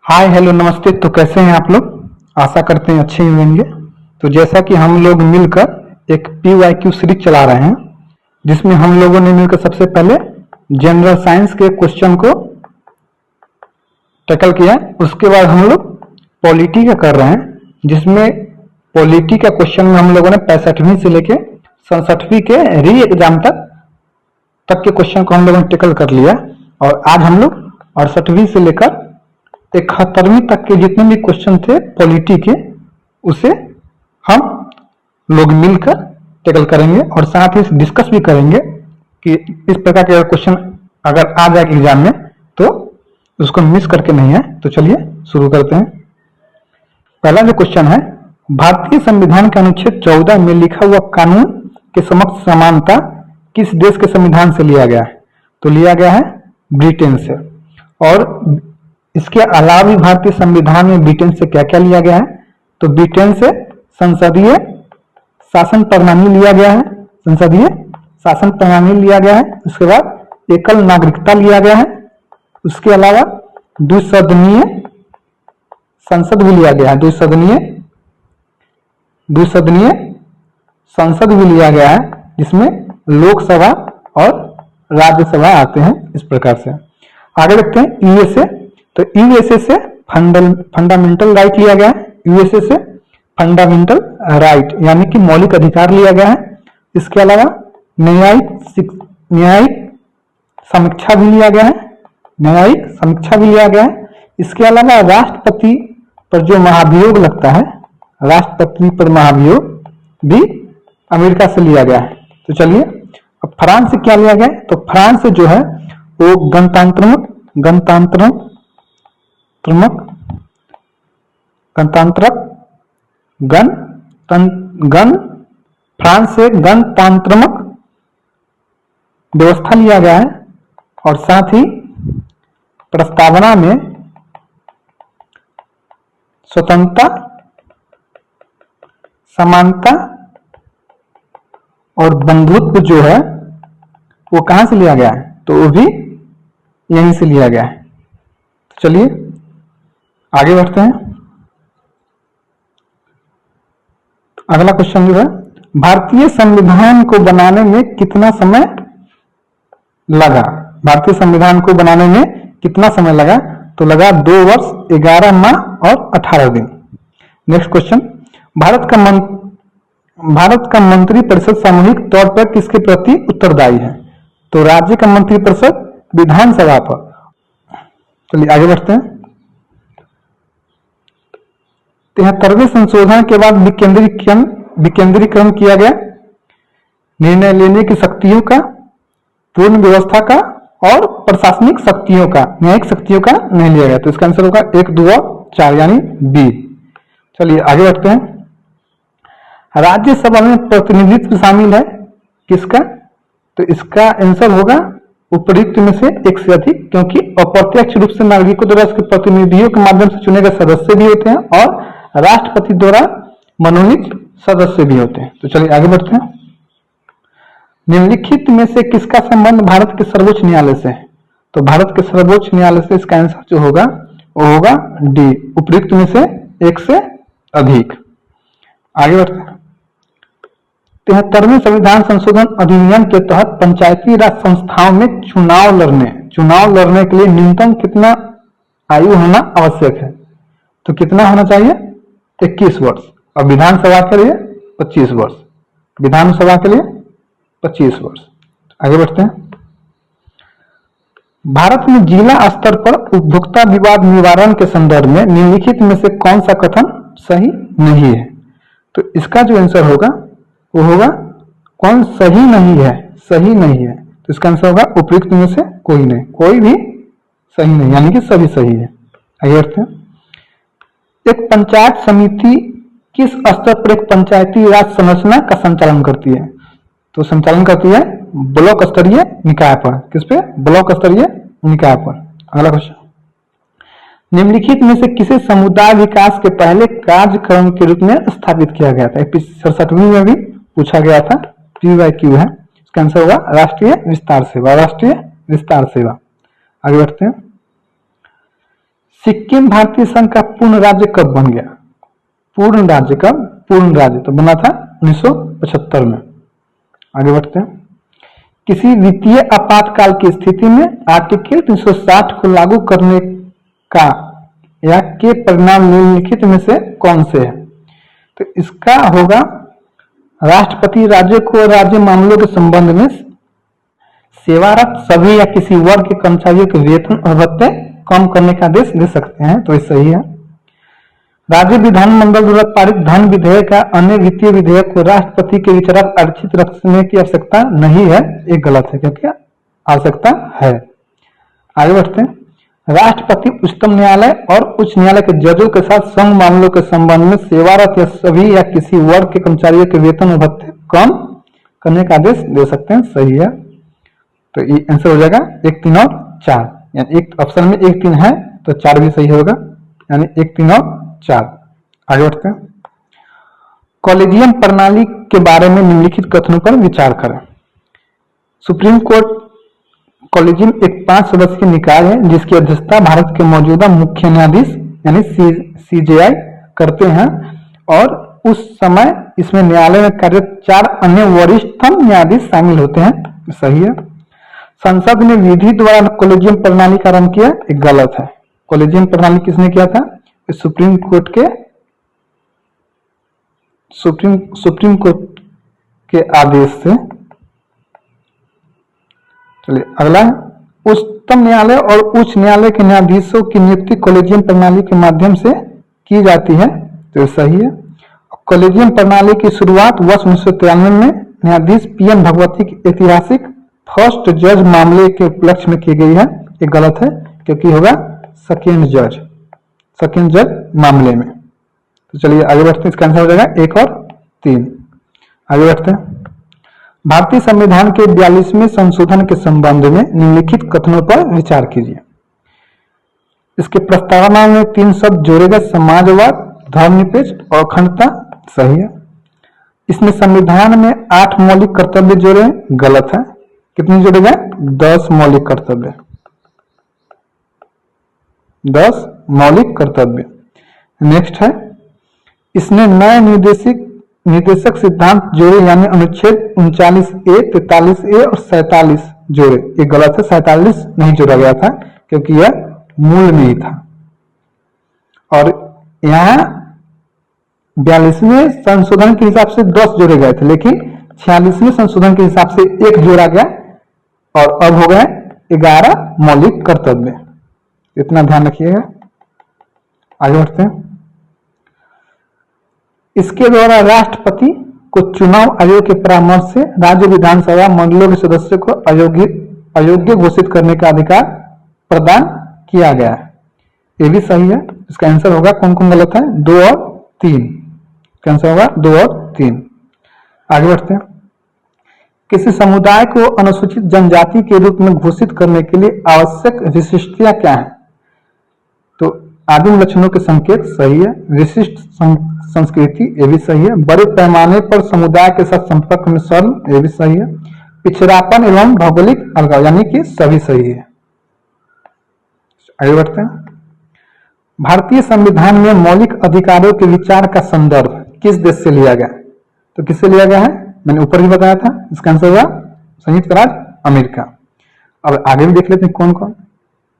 Hi hello नमस्ते। तो कैसे हैं आप लोग? आशा करते हैं अच्छे ही होंगे। तो जैसा कि हम लोग मिलकर एक PYQ सीरीज चला रहे हैं, जिसमें हम लोगों ने मिलकर सबसे पहले जनरल साइंस के क्वेश्चन को टैकल किया। उसके बाद हम लोग पॉलिटी का कर रहे हैं, जिसमें पॉलिटी का क्वेश्चन में हम लोगों ने 65वीं से लेके 67वीं के री एग्जाम तक के क्वेश्चन को हम लोगों ने टैकल कर लिया। और आज हम लोग 68वीं से लेकर 71वीं तक के जितने भी क्वेश्चन थे पॉलिटी के, उसे हम लोग मिलकर टैकल करेंगे और साथ ही डिस्कस भी करेंगे कि इस प्रकार के क्वेश्चन अगर आ जाए एग्जाम में तो उसको मिस करके नहीं है। तो चलिए शुरू करते हैं। पहला जो क्वेश्चन है, भारतीय संविधान के अनुच्छेद 14 में लिखा हुआ कानून के समक्ष समानता किस देश के संविधान से लिया गया है? तो लिया गया है ब्रिटेन से। और इसके अलावा भी भारतीय संविधान में ब्रिटेन से क्या क्या लिया गया है? तो ब्रिटेन से संसदीय शासन प्रणाली लिया गया है, संसदीय शासन प्रणाली लिया गया है। उसके बाद एकल नागरिकता लिया गया है। उसके अलावा द्विसदनीय संसद भी लिया गया है, द्विसदनीय संसद भी लिया गया है, जिसमें लोकसभा और राज्यसभा आते हैं। इस प्रकार से आगे देखते हैं यूएसए। तो यूएसए से फंडामेंटल राइट लिया गया है। यूएसए से फंडामेंटल राइट यानी कि मौलिक अधिकार लिया गया है। इसके अलावा न्यायिक समीक्षा भी लिया गया है, न्यायिक समीक्षा भी लिया गया है। इसके अलावा राष्ट्रपति पर जो महाभियोग लगता है, राष्ट्रपति पर महाभियोग भी अमेरिका से लिया गया है। तो चलिए अब फ्रांस से क्या लिया गया है? तो फ्रांस से जो है वो फ्रांस से गणतंत्रात्मक व्यवस्था लिया गया है। और साथ ही प्रस्तावना में स्वतंत्रता, समानता और बंधुत्व जो है वो कहां से लिया गया है? तो वो भी यहीं से लिया गया है। तो चलिए आगे बढ़ते हैं। अगला क्वेश्चन जो है, भारतीय संविधान को बनाने में कितना समय लगा? भारतीय संविधान को बनाने में कितना समय लगा? तो लगा 2 वर्ष 11 माह और 18 दिन। नेक्स्ट क्वेश्चन, भारत का मंत्रिपरिषद सामूहिक तौर पर किसके प्रति उत्तरदायी है? तो राज्य का मंत्रिपरिषद विधानसभा पर। चलिए आगे बढ़ते हैं। 73वें संशोधन के बाद विकेंद्रीकरण किया गया। निर्णय लेने की शक्तियों का, पूर्ण व्यवस्था का और प्रशासनिक शक्तियों का, न्यायिक शक्तियों का नहीं लिया गया। तो इसका आंसर होगा 1, 2 और 4 यानी बी। चलिए आगे बढ़ते हैं। राज्यसभा में प्रतिनिधित्व शामिल है किसका? तो इसका आंसर होगा उपयुक्त में से एक से अधिक, क्योंकि अप्रत्यक्ष रूप से नागरिकों द्वारा इसके प्रतिनिधियों के माध्यम से चुने गए सदस्य भी होते हैं और राष्ट्रपति द्वारा मनोनीत सदस्य भी होते हैं। तो चलिए आगे बढ़ते हैं। निम्नलिखित में से किसका संबंध भारत के सर्वोच्च न्यायालय से है? तो भारत के सर्वोच्च न्यायालय से इसका आंसर जो होगा वो होगा डी, उपयुक्त में से एक से अधिक। आगे बढ़ते हैं। 73वें संविधान संशोधन अधिनियम के तहत पंचायती राज संस्थाओं में चुनाव लड़ने के लिए न्यूनतम कितना आयु होना आवश्यक है? तो कितना होना चाहिए? 21 वर्ष। और विधानसभा के लिए 25 वर्ष। विधानसभा के लिए 25 वर्ष। आगे बढ़ते हैं। भारत में जिला स्तर पर उपभोक्ता विवाद निवारण के संदर्भ में निम्नलिखित में से कौन सा कथन सही नहीं है? तो इसका जो आंसर होगा वो होगा कौन सही नहीं है? सही नहीं है। तो इसका आंसर होगा उपयुक्त में से कोई नहीं, कोई भी सही नहीं, यानी कि सभी सही है। आगे बढ़ते हैं। एक पंचायत समिति किस स्तर पर एक पंचायती राज संरचना का संचालन करती है? तो संचालन करती है ब्लॉक स्तरीय निकाय पर। किस पे? ब्लॉक स्तरीय निकाय पर। अगला क्वेश्चन, निम्नलिखित में से किसे समुदाय विकास के पहले कार्यक्रम के रूप में स्थापित किया गया था? 67वीं में भी पूछा गया था, PYQ है। इसका आंसर होगा राष्ट्रीय विस्तार सेवा, राष्ट्रीय विस्तार सेवा। आगे बढ़ते हैं। सिक्किम भारतीय संघ का पूर्ण राज्य कब बन गया? पूर्ण राज्य कब? पूर्ण राज्य तो बना था 1975 में। आगे बढ़ते हैं। किसी वित्तीय आपातकाल की स्थिति में आर्टिकल 360 को लागू करने का या के परिणाम निम्नलिखित में से कौन से है? तो इसका होगा राष्ट्रपति राज्य को राज्य मामलों के संबंध में सेवारत सभी या किसी वर्ग के कर्मचारियों के वेतन और भत्ते कम करने का आदेश दे सकते हैं, तो ये सही है। राज्य विधानमंडल द्वारा पारित धन विधेयक या अन्य वित्तीय विधेयक को राष्ट्रपति के विचार आरक्षित रखने की आवश्यकता नहीं है, ये गलत है क्योंकि आवश्यकता है। आगे बढ़ते हैं। राष्ट्रपति उच्चतम न्यायालय और उच्च न्यायालय के जजों के साथ संघ मामलों के संबंध में सेवारत या सभी या किसी वर्ग के कर्मचारियों के वेतन और भत्ते कम करने का आदेश दे सकते हैं, सही है। तो ये आंसर हो जाएगा 1, 3 और 4, यानी एक ऑप्शन में 1, 3 है तो 4 भी सही होगा, यानी 1, 3 और 4। आगे बढ़ते हैं। कॉलेजियम प्रणाली के बारे में निम्नलिखित कथनों पर विचार करें। सुप्रीम कोर्ट कॉलेजियम एक 5 सदस्यीय निकाय है जिसकी अध्यक्षता भारत के मौजूदा मुख्य न्यायाधीश यानी CJI करते हैं और उस समय इसमें न्यायालय में कार्यरत 4 अन्य वरिष्ठतम न्यायाधीश शामिल होते हैं, सही है। संसद ने विधि द्वारा कॉलेजियम प्रणाली का आरंभ किया, एक गलत है। कॉलेजियम प्रणाली किसने किया था? सुप्रीम कोर्ट के आदेश से। चलिए अगला है। उच्चतम न्यायालय और उच्च न्यायालय के न्यायाधीशों की नियुक्ति कॉलेजियम प्रणाली के माध्यम से की जाती है, तो सही है। कॉलेजियम प्रणाली की शुरुआत वर्ष 1993 में न्यायाधीश PM भगवती की ऐतिहासिक फर्स्ट जज मामले के उपलक्ष्य में की गई है, ये गलत है क्योंकि होगा सेकेंड जज मामले में। तो चलिए आगे बढ़ते हैं। इसका आंसर हो जाएगा 1 और 3। आगे बढ़ते हैं। भारतीय संविधान के 42वें संशोधन के संबंध में निम्नलिखित कथनों पर विचार कीजिए। इसके प्रस्तावना में 3 शब्द जोड़े गए, समाजवाद, धर्मनिरपेक्ष और अखंडता, सही है। इसमें संविधान में 8 मौलिक कर्तव्य जोड़े हैं, गलत है। कितने जोड़े गए? 10 मौलिक कर्तव्य, 10 मौलिक कर्तव्य। नेक्स्ट है, इसने नए निर्देशक सिद्धांत जोड़े यानी अनुच्छेद 39A, 43A और 47 जोड़े, ये गलत है। 47 नहीं जोड़ा गया था क्योंकि यह मूल में ही था। और यहाँ 42वें संशोधन के हिसाब से 10 जोड़े गए थे, लेकिन 46वें संशोधन के हिसाब से 1 जोड़ा गया और अब हो गए 11 मौलिक कर्तव्य। इतना ध्यान रखिएगा। आगे बढ़ते हैं। इसके द्वारा राष्ट्रपति को चुनाव आयोग के परामर्श से राज्य विधानसभा मंडलों के सदस्यों को अयोग्य घोषित करने का अधिकार प्रदान किया गया है, ये भी सही है। इसका आंसर होगा, कौन कौन गलत है? 2 और 3। इसका आंसर होगा 2 और 3। आगे बढ़ते हैं। किसी समुदाय को अनुसूचित जनजाति के रूप में घोषित करने के लिए आवश्यक विशिष्टताएं क्या है? तो आदिम लक्षणों के संकेत, सही है। विशिष्ट संस्कृति, ये भी सही है। बड़े पैमाने पर समुदाय के साथ संपर्क में शर्म, ये भी सही है। पिछड़ापन एवं भौगोलिक अलगाव, यानी कि सभी सही है। आगे बढ़ते हैं। भारतीय संविधान में मौलिक अधिकारों के विचार का संदर्भ किस देश से लिया गया? तो किससे लिया गया है? मैंने ऊपर भी बताया था। इसका आंसर हुआ संयुक्त राज्य अमेरिका। अब आगे भी देख लेते हैं कौन कौन।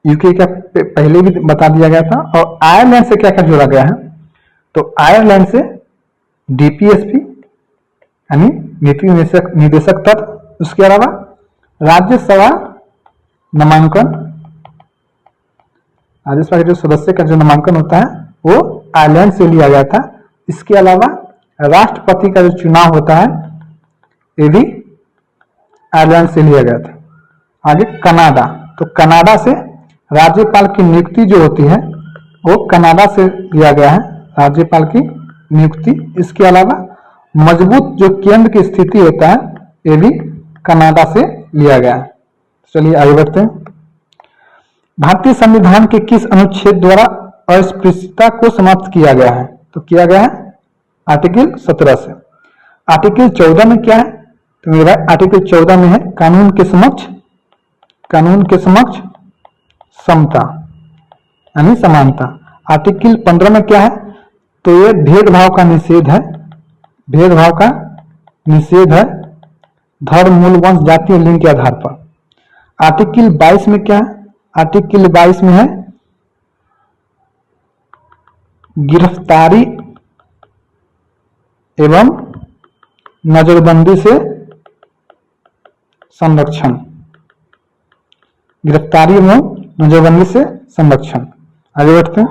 यूके का पहले भी बता दिया गया था। और आयरलैंड से क्या क्या जोड़ा गया है? तो आयरलैंड से DPSP यानी नीति निदेशक तत्व, उसके अलावा राज्यसभा नामांकन, राज्यसभा के जो सदस्य का जो नामांकन होता है वो आयरलैंड से लिया गया था। इसके अलावा राष्ट्रपति का जो चुनाव होता है ये भी आयरलैंड से लिया गया था। आगे कनाडा, तो कनाडा से राज्यपाल की नियुक्ति जो होती है वो कनाडा से लिया गया है, राज्यपाल की नियुक्ति। इसके अलावा मजबूत जो केंद्र की स्थिति होता है ये भी कनाडा से लिया गया है। चलिए आगे बढ़ते हैं। भारतीय संविधान के किस अनुच्छेद द्वारा अस्पृश्यता को समाप्त किया गया है? तो किया गया है आर्टिकल 17 से। आर्टिकल 14 में क्या है? तो मेरा आर्टिकल 14 में है कानून के समक्ष समता, यानी समानता। आर्टिकल 15 में क्या है, तो ये भेदभाव का निषेध है, भेदभाव का निषेध है धर्म, मूल, वंश, जाति और लिंग के आधार पर। आर्टिकल 22 में क्या है, आर्टिकल 22 में है गिरफ्तारी एवं नजरबंदी से संरक्षण, गिरफ्तारी एवं नजरबंदी से संरक्षण। आगे बढ़ते हैं।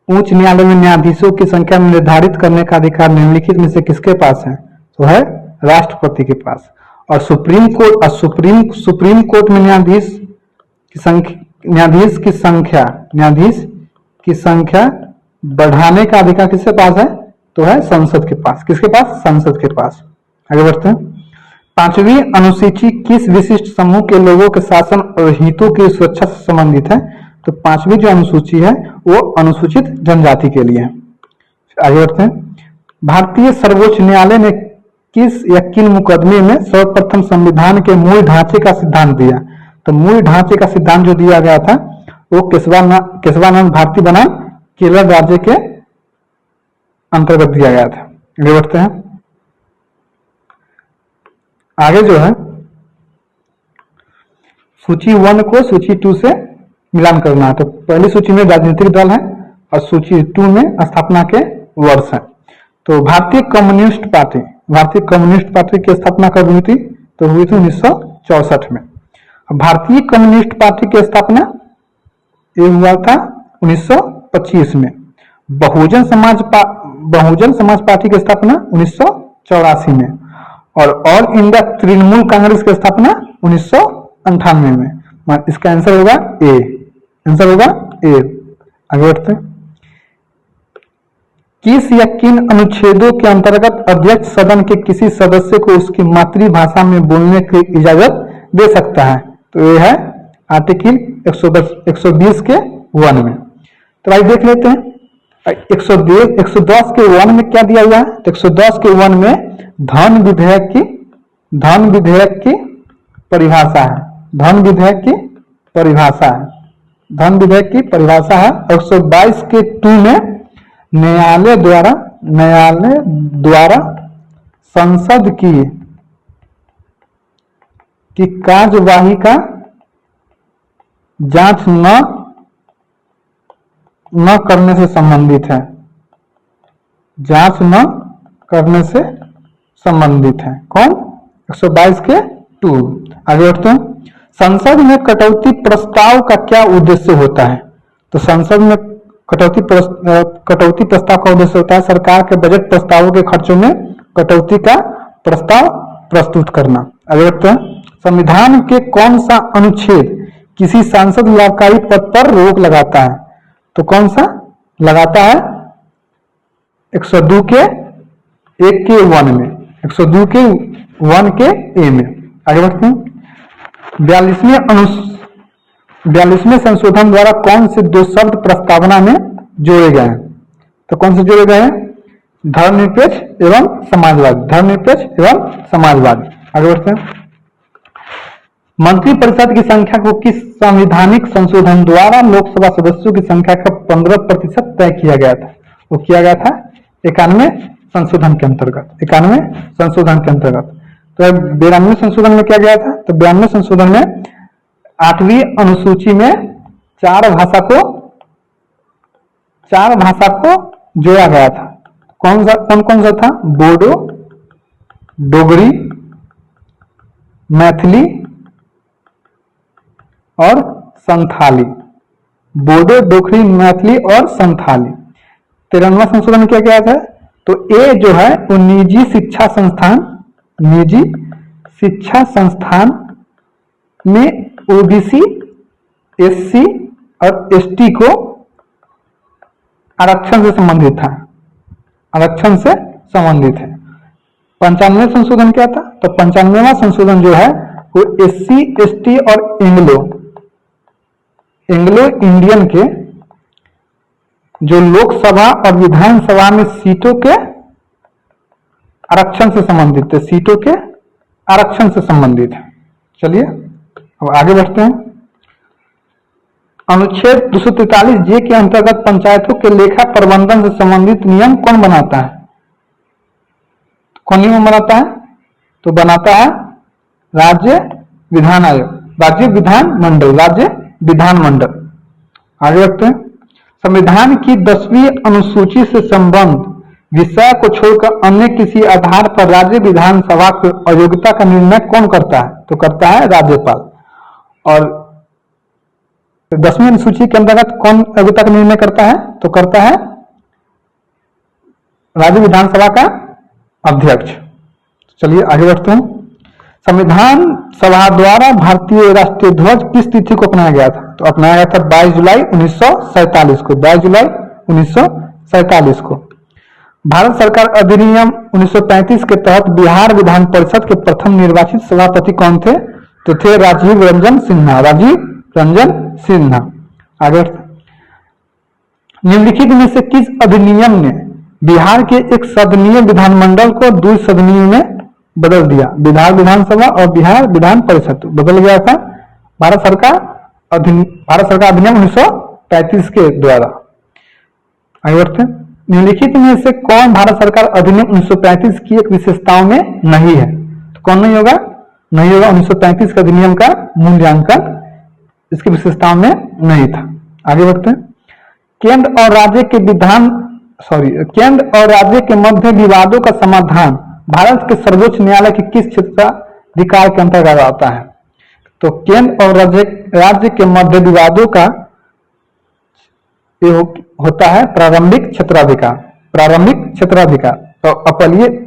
उच्च न्यायालय में न्यायाधीशों की संख्या निर्धारित करने का अधिकार निम्नलिखित में से किसके पास है, तो है राष्ट्रपति के पास। और सुप्रीम कोर्ट में न्यायाधीश की संख्या बढ़ाने का अधिकार किसके पास है, तो है संसद के पास। किसके पास, संसद के पास। आगे बढ़ते हैं। 5वीं अनुसूची किस विशिष्ट समूह के लोगों के शासन और हितों की सुरक्षा से संबंधित है, तो 5वीं जो अनुसूची है वो अनुसूचित जनजाति के लिए है। आगे बढ़ते हैं। भारतीय सर्वोच्च न्यायालय ने किस या किन मुकदमे में सर्वप्रथम संविधान के मूल ढांचे का सिद्धांत दिया, तो मूल ढांचे का सिद्धांत जो दिया गया था वो केशवानंद भारती बनाम केरल राज्य के अंतर्गत दिया गया था। आगे बढ़ते हैं। आगे जो है सूची 1 को सूची 2 से मिलान करना है। तो पहली सूची में राजनीतिक दल है और सूची 2 में स्थापना के वर्ष है। तो भारतीय कम्युनिस्ट पार्टी की स्थापना कब हुई थी, तो हुई थी 1964 में। भारतीय कम्युनिस्ट पार्टी की स्थापना ये हुआ था 1925 में। बहुजन समाज पार्टी की स्थापना 1984 में और ऑल इंडिया तृणमूल कांग्रेस की स्थापना 1998 में। इसका आंसर होगा ए, आंसर होगा ए। आगे बढ़ते हैं। किस या किन अनुच्छेदों के अंतर्गत अध्यक्ष सदन के किसी सदस्य को उसकी मातृभाषा में बोलने की इजाजत दे सकता है, तो ये है आर्टिकल 120 के 1 में। तो भाई देख लेते हैं 110 के 1 में क्या दिया हुआ है, तो 110 के 1 में धन विधेयक की परिभाषा है, धन विधेयक की परिभाषा है। 122 के 2 में न्यायालय द्वारा संसद की कार्यवाही का जांच न करने से संबंधित है, जांच न करने से संबंधित है। कौन, 122 के 2। आगे बढ़ते हैं। संसद में कटौती प्रस्ताव का क्या उद्देश्य होता है, तो संसद में कटौती प्रस्ताव का उद्देश्य होता है सरकार के बजट प्रस्तावों के खर्चों में कटौती का प्रस्ताव प्रस्तुत करना। आगे बढ़ते हैं। संविधान के कौन सा अनुच्छेद किसी सांसद लाभकारी पद पर रोक लगाता है, तो कौन सा लगाता है, 102 के 1 के 1 में, 102 के 1 के ए में। आगे बढ़ते हैं। 42वें संशोधन द्वारा कौन से 2 शब्द प्रस्तावना में जोड़े गए हैं, तो कौन से जोड़े गए हैं, धर्मनिरपेक्ष एवं समाजवाद, धर्मनिरपेक्ष एवं समाजवाद। आगे बढ़ते हैं। मंत्रिपरिषद की संख्या को किस संवैधानिक संशोधन द्वारा लोकसभा सदस्यों की संख्या का 15% तय किया गया था, वो किया गया था 91 संशोधन के अंतर्गत, 91 संशोधन के अंतर्गत। तो 92 संशोधन में क्या गया था, तो 92 संशोधन में 8वीं अनुसूची में 4 भाषा को जोड़ा गया था। कौन सा था, बोडो, डोगरी, मैथिली और संथाली, बोडो, डोगरी, मैथिली और संथाली। 93वां संशोधन में क्या किया था, तो ए जो है वो निजी शिक्षा संस्थान में ओबीसी, एससी और एसटी को आरक्षण से संबंधित था, आरक्षण से संबंधित है। 95वां संशोधन क्या था, तो 95वां संशोधन जो है वो एससी, एसटी और एंग्लो इंडियन के जो लोकसभा और विधानसभा में सीटों के आरक्षण से संबंधित है, सीटों के आरक्षण से संबंधित है। चलिए अब आगे बढ़ते हैं। अनुच्छेद 243 जे के अंतर्गत पंचायतों के लेखा प्रबंधन से संबंधित नियम कौन बनाता है? कौन नियम बनाता है? तो बनाता है राज्य विधान आयोग, राज्य विधान मंडल, राज्य विधान मंडल। आगे बढ़ते हैं। संविधान की 10वीं अनुसूची से संबंध विषय को छोड़कर अन्य किसी आधार पर राज्य विधानसभा की अयोग्यता का निर्णय कौन करता है? तो करता है राज्यपाल। और 10वीं अनुसूची के अंतर्गत कौन अयोग्यता का निर्णय करता है? तो करता है राज्य विधानसभा का अध्यक्ष। चलिए आगे बढ़ते हैं। संविधान सभा द्वारा भारतीय राष्ट्रीय ध्वज किस तिथि को अपनाया गया था? तो अपनाया गया था 22 जुलाई 1947 को, 22 जुलाई 1947 को। भारत सरकार अधिनियम 1935 के तहत बिहार विधान परिषद के प्रथम निर्वाचित सभापति कौन थे? तो थे राजीव रंजन सिन्हा, राजीव रंजन सिन्हा। आगे निम्नलिखित में से किस अधिनियम ने बिहार के एक सदनीय विधानमंडल को द्विसदनीय में बदल दिया? बिहार विधानसभा और बिहार विधान परिषद बदल गया था भारत सरकार अधिनियम 1935 के द्वारा। आगे बढ़ते हैं। निम्नलिखित में से कौन भारत सरकार अधिनियम 1935 की एक विशेषताओं में नहीं है? तो कौन नहीं होगा? नहीं होगा 1935 के अधिनियम का मूल्यांकन इसकी विशेषताओं में नहीं था। आगे बढ़ते हैं। केंद्र और राज्य के मध्य विवादों का समाधान भारत के सर्वोच्च न्यायालय के किस क्षेत्राधिकार के अंतर्गत आता है? तो केंद्र और राज्य के मध्य विवादों का होता है प्रारंभिक क्षेत्राधिकार। प्रारंभिक क्षेत्राधिकार तो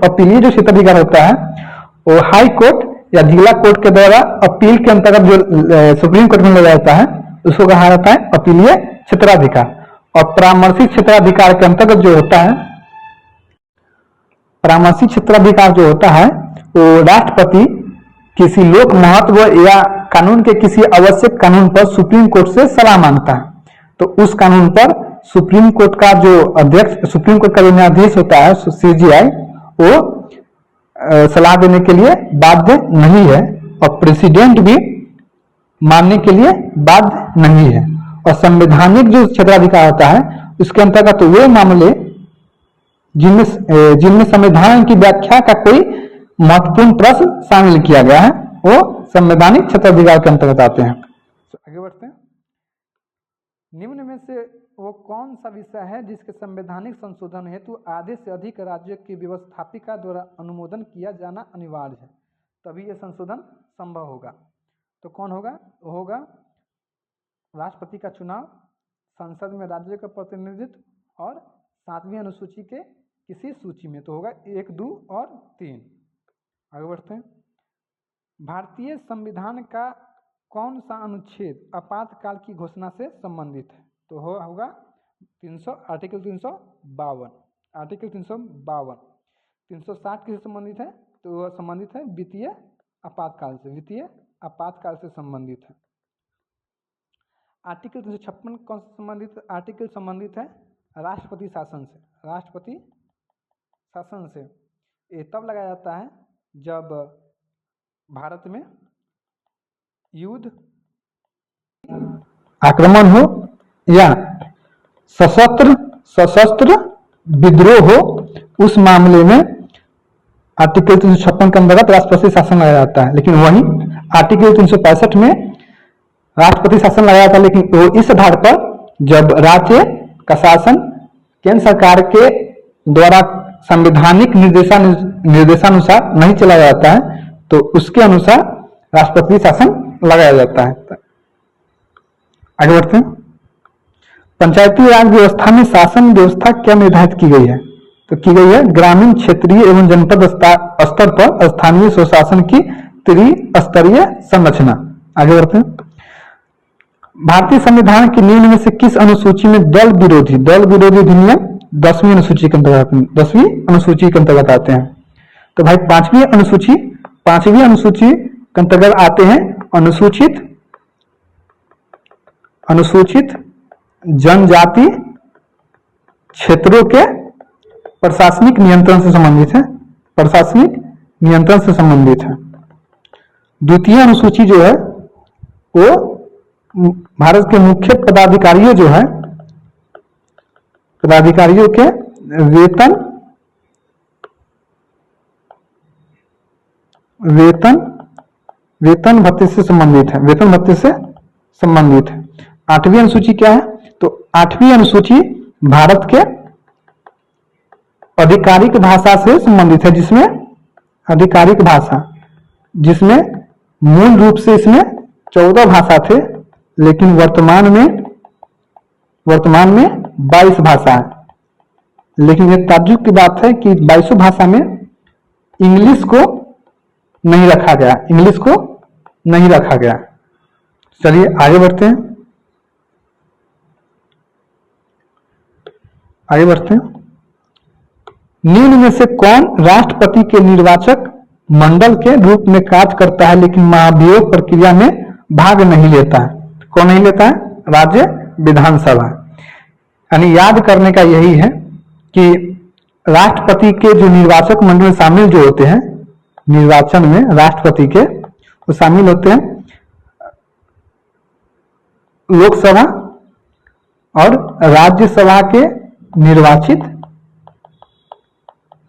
अपीलीय जो क्षेत्राधिकार होता है वो हाई कोर्ट या जिला कोर्ट के द्वारा अपील के अंतर्गत जो सुप्रीम कोर्ट में लगाया जाता है उसको कहा जाता है अपीलीय क्षेत्राधिकार। और परामर्शिक क्षेत्राधिकार के अंतर्गत जो होता है, परामर्शिक क्षेत्राधिकार जो होता है वो राष्ट्रपति किसी लोक महत्व या कानून के किसी आवश्यक कानून पर सुप्रीम कोर्ट से सलाह मांगता है, तो उस कानून पर सुप्रीम कोर्ट का जो अध्यक्ष, सुप्रीम कोर्ट का जो न्यायाधीश होता है CJI, वो सलाह देने के लिए बाध्य नहीं है और प्रेसिडेंट भी मानने के लिए बाध्य नहीं है। और संवैधानिक जो क्षेत्राधिकार होता है उसके अंतर्गत वे मामले जिनमें संविधान की व्याख्या का कोई महत्वपूर्ण प्रश्न शामिल किया गया है वो संवैधानिक क्षेत्राधिकार के अंतर्गत आते हैं। आगे बढ़ते हैं। निम्न में से वो कौन सा विषय है जिसके संवैधानिक संशोधन हेतु आधे से अधिक राज्यों की व्यवस्थापिका द्वारा अनुमोदन किया जाना अनिवार्य है, तभी यह संशोधन संभव होगा? तो कौन होगा? वो होगा राष्ट्रपति का चुनाव, संसद में राज्य का प्रतिनिधित्व और 7वीं अनुसूची के किसी सूची में, तो होगा 1, 2 और 3। आगे बढ़ते हैं। भारतीय संविधान का कौन सा अनुच्छेद आपातकाल की घोषणा से संबंधित है? तो होगा आर्टिकल 352। आर्टिकल 352। 360 किससे संबंधित है? तो वह संबंधित है वित्तीय आपातकाल से, वित्तीय आपातकाल से संबंधित है। आर्टिकल 356 कौन से संबंधित? आर्टिकल संबंधित है राष्ट्रपति शासन से। राष्ट्रपति शासन से ये तब लगाया जाता है जब भारत में युद्ध, आक्रमण हो या सशस्त्र विद्रोह हो, उस मामले में आर्टिकल 356 के अंतर्गत राष्ट्रपति शासन लगाया जाता है। लेकिन वहीं आर्टिकल 365 में राष्ट्रपति शासन लगाया जाता है, लेकिन वो इस आधार पर जब राज्य का शासन केंद्र सरकार के द्वारा संवैधानिक निर्देशानुसार नहीं चलाया जाता है तो उसके अनुसार राष्ट्रपति शासन लगाया जाता है। आगे बढ़ते हैं। पंचायती राज व्यवस्था में शासन व्यवस्था क्या निर्धारित की गई है? तो की गई है ग्रामीण, क्षेत्रीय एवं जनपद स्तर पर स्थानीय स्वशासन की त्रिस्तरीय संरचना। आगे बढ़ते हैं। भारतीय संविधान के निम्न में से किस अनुसूची में दल विरोधी अधिनियम 10वीं अनुसूची के अंतर्गत आते हैं? तो भाई पांचवी अनुसूची के अंतर्गत आते हैं अनुसूचित जनजाति क्षेत्रों के प्रशासनिक नियंत्रण से संबंधित है। प्रशासनिक नियंत्रण से संबंधित है। द्वितीय अनुसूची जो है वो भारत के मुख्य पदाधिकारियों जो है, पदाधिकारियों के वेतन वेतन भत्ते से संबंधित है, वेतन भत्ते से संबंधित है। 8वीं अनुसूची क्या है? तो 8वीं अनुसूची भारत के आधिकारिक भाषा से संबंधित है, जिसमें आधिकारिक भाषा, जिसमें मूल रूप से इसमें 14 भाषा थे, लेकिन वर्तमान में 22 भाषा है। लेकिन यह ताज्जुब की बात है कि 22 भाषा में इंग्लिश को नहीं रखा गया, इंग्लिश को नहीं रखा गया। चलिए आगे बढ़ते हैं, आगे बढ़ते हैं। निम्न में से कौन राष्ट्रपति के निर्वाचक मंडल के रूप में कार्य करता है लेकिन महाभियोग प्रक्रिया में भाग नहीं लेता है? कौन नहीं लेता है? राज्य विधानसभा। यानी याद करने का यही है कि राष्ट्रपति के जो निर्वाचक मंडल में शामिल जो होते हैं, निर्वाचन में राष्ट्रपति के वो शामिल होते हैं लोकसभा और राज्यसभा के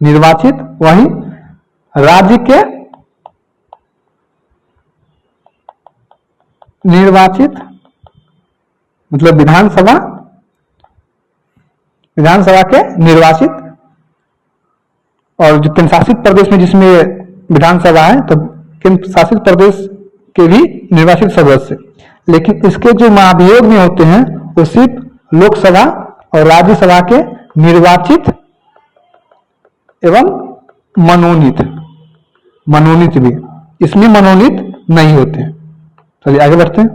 निर्वाचित, वहीं राज्य के निर्वाचित मतलब विधानसभा के निर्वाचित, और जो केंद्र शासित प्रदेश में जिसमें विधानसभा है तो केंद्र शासित प्रदेश के भी निर्वाचित सदस्य। लेकिन इसके जो महाभियोग में होते हैं वो सिर्फ लोकसभा और राज्यसभा के निर्वाचित एवं मनोनीत भी, इसमें मनोनीत नहीं होते। चलिए आगे बढ़ते हैं।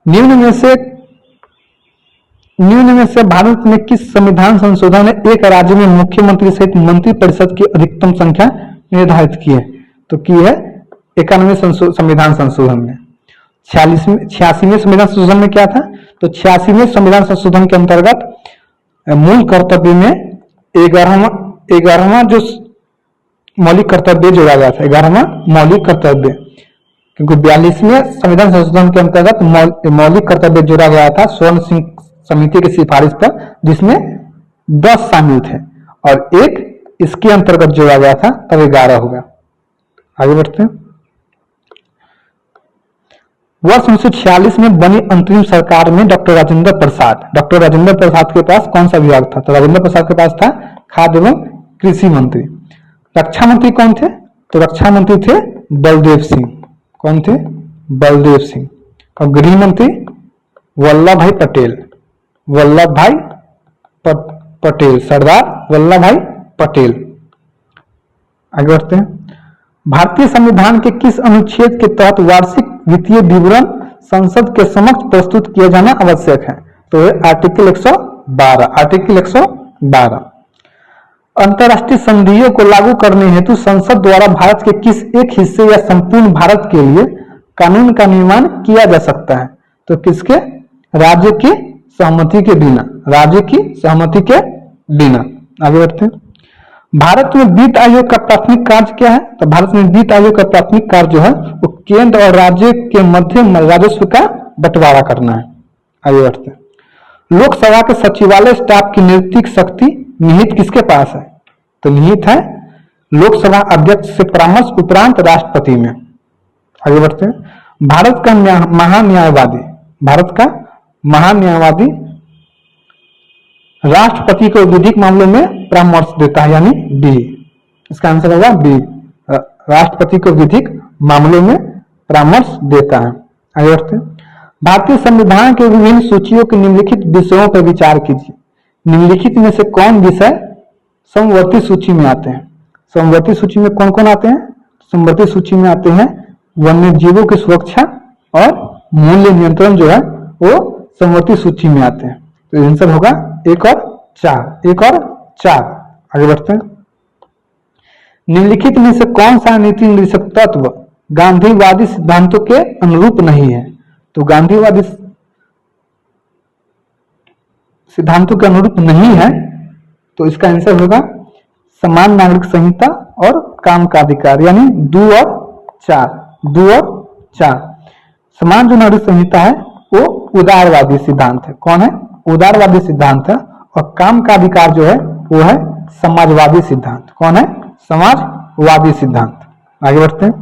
निम्न में से भारत में किस संविधान संशोधन ने एक राज्य में मुख्यमंत्री सहित मंत्रिपरिषद की अधिकतम संख्या निर्धारित की है? तो की है 91वें संविधान संशोधन में। 86वें संविधान संशोधन में क्या था? तो 86वें संविधान संशोधन के अंतर्गत मूल कर्तव्य में 11वां जो मौलिक कर्तव्य जोड़ा गया था, 11वां मौलिक कर्तव्य, क्योंकि 42वें संविधान संशोधन के अंतर्गत मौलिक कर्तव्य जोड़ा गया था स्वर्ण सिंह समिति की सिफारिश पर, जिसमें 10 शामिल थे और एक इसके अंतर्गत जोड़ा गया था, तब 11 होगा। आगे बढ़ते हैं। वर्ष 1946 में बनी अंतरिम सरकार में डॉक्टर राजेंद्र प्रसाद के पास कौन सा विभाग था? तो राजेंद्र प्रसाद के पास था खाद्य एवं कृषि मंत्री। रक्षा मंत्री कौन थे? तो रक्षा मंत्री थे बलदेव सिंह। कौन थे? बलदेव सिंह। और गृह मंत्री वल्लभ भाई पटेल, सरदार वल्लभ भाई पटेल। आगे बढ़ते हैं। भारतीय संविधान के किस अनुच्छेद के तहत वार्षिक वित्तीय विवरण संसद के समक्ष प्रस्तुत किया जाना आवश्यक है? तो आर्टिकल 112। अंतर्राष्ट्रीय संधियों को लागू करने हेतु संसद द्वारा भारत के किस एक हिस्से या संपूर्ण भारत के लिए कानून का निर्माण किया जा सकता है? तो किसके? राज्य की सहमति के बिना। आगे बढ़ते हैं। भारत में वित्त आयोग का प्राथमिक कार्य क्या है? तो भारत में वित्त आयोग का प्राथमिक कार्य जो है वो केंद्र और राज्य के मध्य राजस्व का बंटवारा करना है। आगे बढ़ते हैं। लोकसभा के सचिवालय स्टाफ की नियुक्ति शक्ति निहित किसके पास है? तो निहित है लोकसभा अध्यक्ष से परामर्श उपरांत राष्ट्रपति में। आगे बढ़ते हैं। भारत का महान न्यायवादी राष्ट्रपति को विधिक मामलों में परामर्श देता है, यानी बी। इसका आंसर होगा बी, राष्ट्रपति को विधिक मामलों में परामर्श देता है। आगे बढ़ते हैं। भारतीय संविधान के विभिन्न सूचियों के निम्नलिखित विषयों पर विचार कीजिए। निम्नलिखित में से कौन विषय समवर्ती सूची में आते हैं? समवर्ती सूची में कौन कौन आते हैं? समवर्ती सूची में आते हैं वन्य जीवों की सुरक्षा और मूल्य नियंत्रण जो है वो समवर्ती सूची में आते हैं। तो आंसर होगा 1 और 4। आगे बढ़ते हैं। निम्नलिखित में से कौन सा नीति निर्देशक तत्व गांधीवादी सिद्धांतों के अनुरूप नहीं है? तो गांधीवादी सिद्धांतों के अनुरूप नहीं है तो इसका आंसर होगा समान नागरिक संहिता और काम का अधिकार, यानी 2 और 4, 2 और 4। समान जो नागरिक संहिता है वो उदारवादी सिद्धांत है। कौन है? उदारवादी सिद्धांत है। और काम का अधिकार जो है वो है समाजवादी सिद्धांत। कौन है? समाजवादी सिद्धांत। आगे बढ़ते हैं।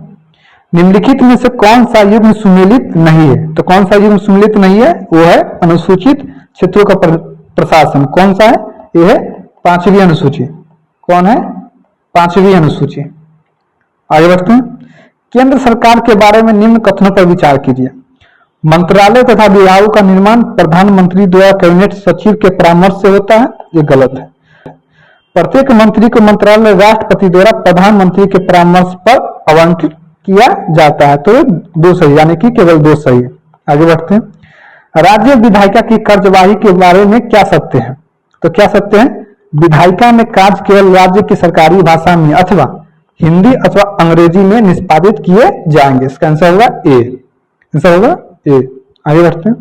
निम्नलिखित में से कौन सा युग्म सुमेलित नहीं है? तो कौन सा युग्म सुमेलित नहीं है? वो है अनुसूचित क्षेत्रों का प्रशासन। कौन सा है? ये है 5वीं अनुसूची। कौन है? 5वीं अनुसूची। आगे बढ़ते हैं। केंद्र सरकार के बारे में निम्न कथनों पर विचार कीजिए। मंत्रालय तथा विभागों का निर्माण प्रधानमंत्री द्वारा कैबिनेट सचिव के परामर्श से होता है। ये गलत है। प्रत्येक मंत्री को मंत्रालय राष्ट्रपति द्वारा प्रधानमंत्री के परामर्श पर आवंटित किया जाता है। तो 2 सही, यानी कि केवल 2 सही है। आगे बढ़ते हैं। राज्य विधायिका की कार्यवाही के बारे में क्या सत्य है? तो क्या सत्य है? विधायिका में कार्य केवल राज्य की सरकारी भाषा में अथवा हिंदी अथवा अंग्रेजी में निष्पादित किए जाएंगे। इसका आंसर होगा ए। आंसर होगा ए। आगे बढ़ते हैं।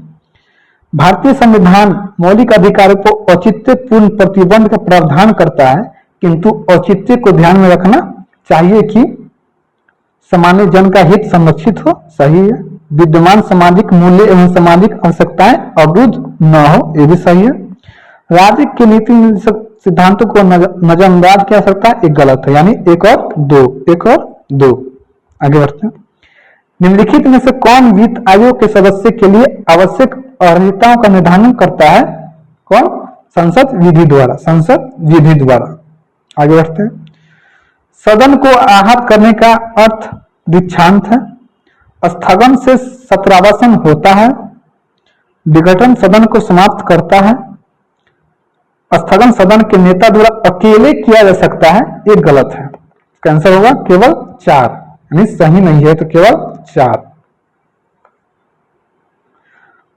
भारतीय संविधान मौलिक अधिकारों को औचित्यपूर्ण प्रतिबंध का प्रावधान करता है, किंतु औचित्य को ध्यान में रखना चाहिए कि सामान्य जन का हित संरक्षित हो। सही है। विद्यमान सामाजिक मूल्य एवं सामाजिक आवश्यकताएं अवरुद्ध न हो। ये भी सही है। राज्य के नीति सिद्धांतों को नजरअंदाज किया जा सकता है। एक गलत है, यानी 1 और 2। 1 और 2। आगे बढ़ते हैं। निम्नलिखित में से कौन वित्त आयोग के सदस्य के लिए आवश्यक अर्हताओं का निर्धारण करता है? कौन? संसद विधि द्वारा। संसद विधि द्वारा। आगे बढ़ते हैं। सदन को आहत करने का अर्थ दीक्षांत है। स्थगन से सत्रावसान होता है। विघटन सदन को समाप्त करता है। स्थगन सदन के नेता द्वारा अकेले किया जा सकता है। ये गलत है। इसका आंसर होगा केवल 4, यानी सही नहीं है, तो केवल 4।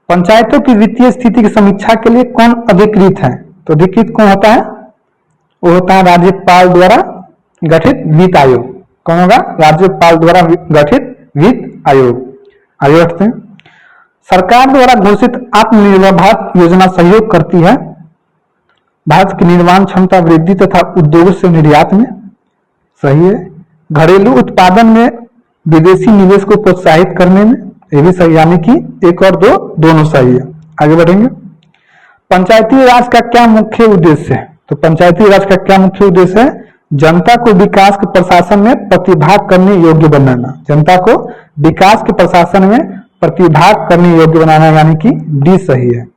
पंचायतों की वित्तीय स्थिति की समीक्षा के लिए कौन अधिकृत है? तो अधिकृत कौन होता है? वो होता है राज्यपाल द्वारा गठित वित्त आयोग। कौन होगा? राज्यपाल द्वारा गठित वित्त आयोग। आगे बढ़ते हैं। सरकार द्वारा घोषित आत्मनिर्भर भारत योजना सहयोग करती है भारत की निर्माण क्षमता वृद्धि तथा उद्योगों से निर्यात में। सही है। घरेलू उत्पादन में विदेशी निवेश को प्रोत्साहित करने में। ये भी सही, यानी कि 1 और 2 दोनों सही है। आगे बढ़ेंगे। पंचायती राज का क्या मुख्य उद्देश्य है? तो पंचायती राज का क्या मुख्य उद्देश्य है? जनता को विकास के प्रशासन में प्रतिभाग करने योग्य बनाना। जनता को विकास के प्रशासन में प्रतिभाग करने योग्य बनाना, यानी कि डी सही है।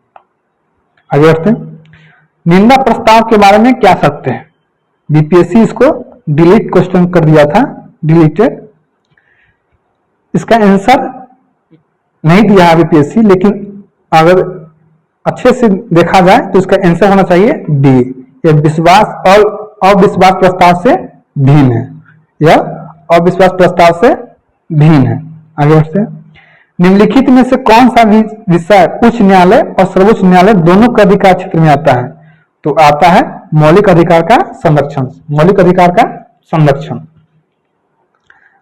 आगे बढ़ते हैं। निंदा प्रस्ताव के बारे में क्या सत्य है? बीपीएससी इसको डिलीट क्वेश्चन कर दिया था, डिलीटेड। इसका आंसर नहीं दिया है बीपीएससी, लेकिन अगर अच्छे से देखा जाए तो इसका आंसर होना चाहिए डी। यह विश्वास और अविश्वास प्रस्ताव से भिन्न है। यह अविश्वास प्रस्ताव से भिन्न है। आगे बढ़ते हैं। निम्नलिखित में से कौन सा विषय उच्च न्यायालय और सर्वोच्च न्यायालय दोनों का अधिकार क्षेत्र में आता है? तो आता है मौलिक अधिकार का संरक्षण। मौलिक अधिकार का संरक्षण।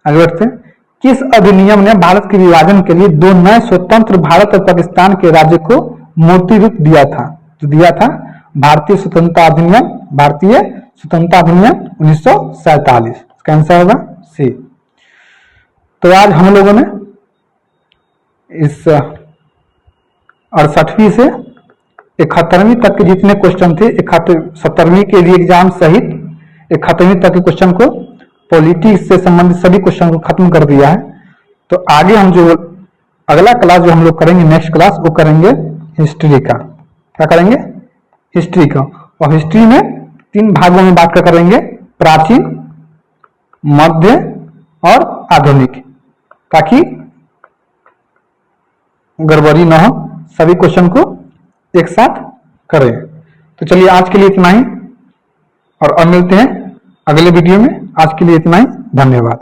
आगे बढ़ते हैं। किस अधिनियम ने भारत के विभाजन के लिए 2 नए स्वतंत्र भारत और पाकिस्तान के राज्य को मूर्ति रूप दिया था? तो दिया था भारतीय स्वतंत्रता अधिनियम। भारतीय स्वतंत्रता अधिनियम 1947। इसका आंसर होगा सी। तो आज हम लोगों ने इस 68वीं से 71वीं तक के जितने क्वेश्चन थे, 70वीं के लिए एग्जाम सहित 71वीं तक के क्वेश्चन को, पॉलिटिक्स से संबंधित सभी क्वेश्चन को खत्म कर दिया है। तो आगे हम जो अगला क्लास जो हम लोग करेंगे, नेक्स्ट क्लास, वो करेंगे हिस्ट्री का। क्या करेंगे? हिस्ट्री का। और हिस्ट्री में 3 भागों में बात करेंगे, प्राचीन, मध्य और आधुनिक, ताकि गड़बड़ी न हो, सभी क्वेश्चन को एक साथ करें। तो चलिए आज के लिए इतना ही, और अब मिलते हैं अगले वीडियो में। आज के लिए इतना ही। धन्यवाद।